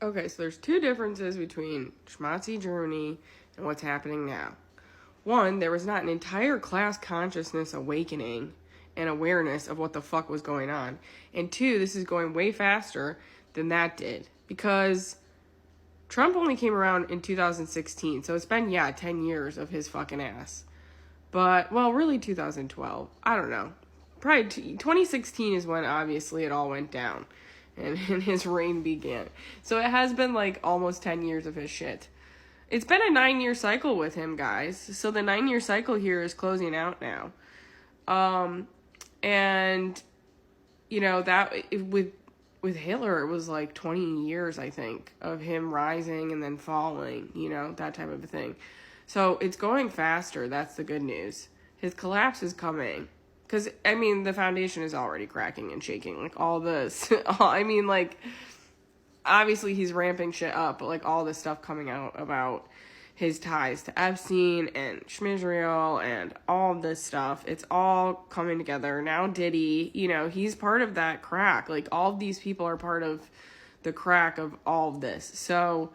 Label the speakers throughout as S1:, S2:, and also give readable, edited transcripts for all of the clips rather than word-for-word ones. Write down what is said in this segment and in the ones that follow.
S1: Okay, so there's two differences between Schmatzi Germany and what's happening now. One, there was not an entire class consciousness awakening and awareness of what the fuck was going on. And two, this is going way faster than that did. Because Trump only came around in 2016, so it's been, 10 years of his fucking ass. But, well, really 2012. I don't know. Probably 2016 is when, obviously, it all went down. And his reign began. So it has been, like, almost 10 years of his shit. It's been a 9-year cycle with him, guys. So the 9-year cycle here is closing out now. And, you know, that, with Hitler, it was like 20 years, I think, of him rising and then falling, you know, that type of a thing. So it's going faster. That's the good news. His collapse is coming. Because, I mean, the foundation is already cracking and shaking. Like, all this. I mean, like, obviously he's ramping shit up. But, like, all this stuff coming out about his ties to Epstein and Schmizrael and all this stuff. It's all coming together. Now Diddy, you know, he's part of that crack. Like, all of these people are part of the crack of all of this. So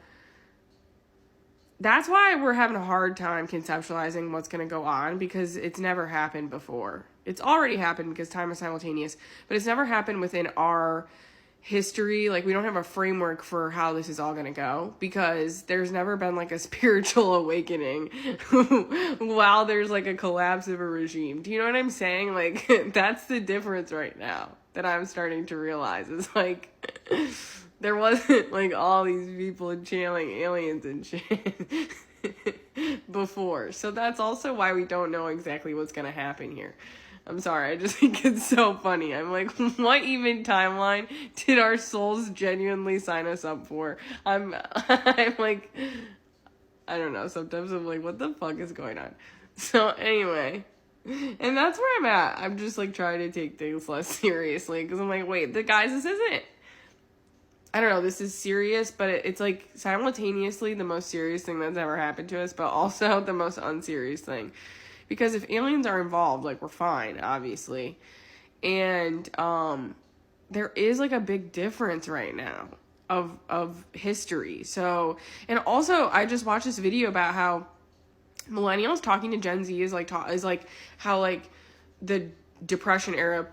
S1: that's why we're having a hard time conceptualizing what's going to go on, because it's never happened before. It's already happened because time is simultaneous, but it's never happened within our history. Like, we don't have a framework for how this is all going to go, because there's never been like a spiritual awakening while there's like a collapse of a regime. Do you know what I'm saying? Like, that's the difference right now that I'm starting to realize. Is like, there wasn't like all these people channeling aliens and shit before. So that's also why we don't know exactly what's going to happen here. I'm sorry, I just think it's so funny. I'm like, what even timeline did our souls genuinely sign us up for? I'm like, I don't know. Sometimes I'm like, what the fuck is going on? So anyway, and that's where I'm at. I'm just like trying to take things less seriously, because I'm like, wait, guys, this isn't, I don't know, this is serious, but it's like simultaneously the most serious thing that's ever happened to us, but also the most unserious thing. Because if aliens are involved, like, we're fine, obviously. And there is like a big difference right now of history. So, and also I just watched this video about how millennials talking to Gen Z is like how like the Depression era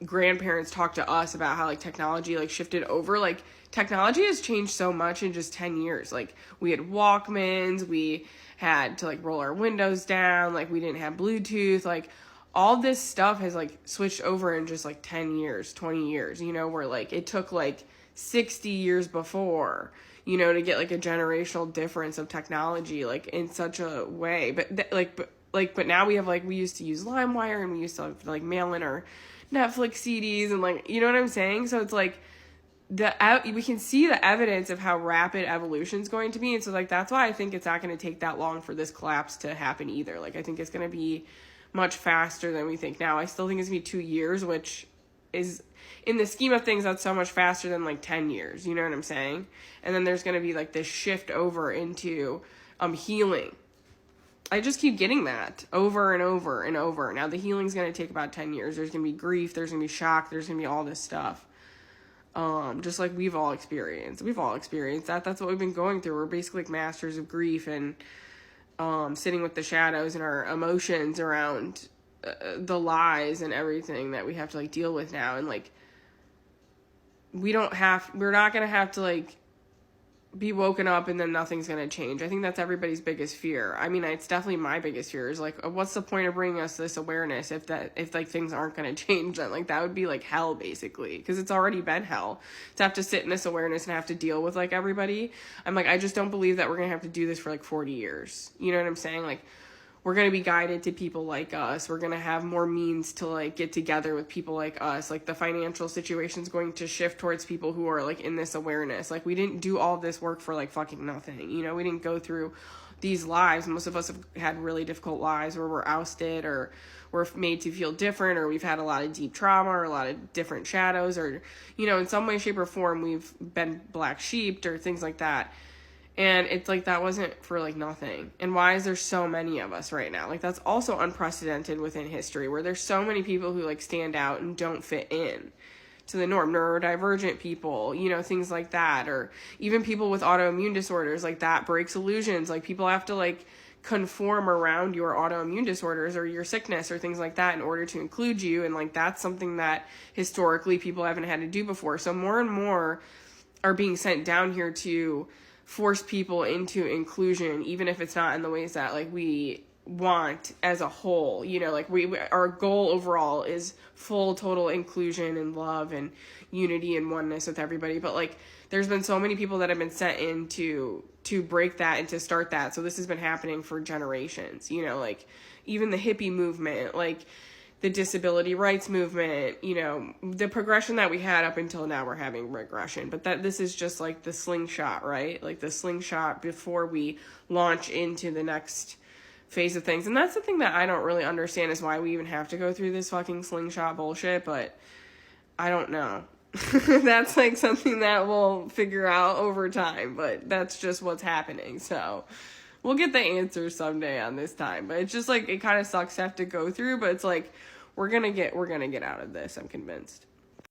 S1: grandparents talk to us about how like technology like shifted over. Like, technology has changed so much in just 10 years. Like, we had Walkmans, we had to like roll our windows down, like we didn't have Bluetooth, like all this stuff has like switched over in just like 10 years, 20 years, you know, where like it took like 60 years before, you know, to get like a generational difference of technology, like in such a way. But now we have like, we used to use LimeWire, and we used to have like mail in our Netflix CDs, and like, you know what I'm saying? So it's like, we can see the evidence of how rapid evolution is going to be. And so like, that's why I think it's not going to take that long for this collapse to happen either. Like, I think it's going to be much faster than we think now. I still think it's going to be 2 years, which is, in the scheme of things, that's so much faster than like 10 years. You know what I'm saying? And then there's going to be like this shift over into healing. I just keep getting that over and over and over. Now the healing's going to take about 10 years. There's going to be grief. There's going to be shock. There's going to be all this stuff. Just like we've all experienced that. That's what we've been going through. We're basically like masters of grief and, sitting with the shadows and our emotions around the lies and everything that we have to like deal with now. And like, we're not going to have to like be woken up and then nothing's going to change. I think that's everybody's biggest fear. I mean, it's definitely my biggest fear is like, what's the point of bringing us this awareness if like things aren't going to change? Then like, that would be like hell basically, because it's already been hell to have to sit in this awareness and have to deal with like everybody. I'm like, I just don't believe that we're going to have to do this for like 40 years. You know what I'm saying? Like, we're going to be guided to people like us. We're going to have more means to like get together with people like us. Like, the financial situation's going to shift towards people who are like in this awareness. Like, we didn't do all this work for like fucking nothing. You know, we didn't go through these lives. Most of us have had really difficult lives where we're ousted or we're made to feel different, or we've had a lot of deep trauma or a lot of different shadows, or, you know, in some way, shape, or form, we've been black sheeped or things like that. And it's like, that wasn't for like nothing. And why is there so many of us right now? Like, that's also unprecedented within history, where there's so many people who like stand out and don't fit in to the norm. Neurodivergent people, you know, things like that, or even people with autoimmune disorders, like that breaks illusions. Like people have to like conform around your autoimmune disorders or your sickness or things like that in order to include you, and like that's something that historically people haven't had to do before. So more and more are being sent down here to force people into inclusion, even if it's not in the ways that like we want as a whole. You know, like our goal overall is full total inclusion and love and unity and oneness with everybody, but like there's been so many people that have been sent in to break that and to start that. So this has been happening for generations, you know, like even the hippie movement, like the disability rights movement, you know, the progression that we had up until now, we're having regression, but that this is just like the slingshot, right? Like the slingshot before we launch into the next phase of things. And that's the thing that I don't really understand, is why we even have to go through this fucking slingshot bullshit, but I don't know. That's like something that we'll figure out over time, but that's just what's happening. So we'll get the answers someday on this time, but it's just like, it kind of sucks to have to go through, but it's like, we're gonna get out of this, I'm convinced.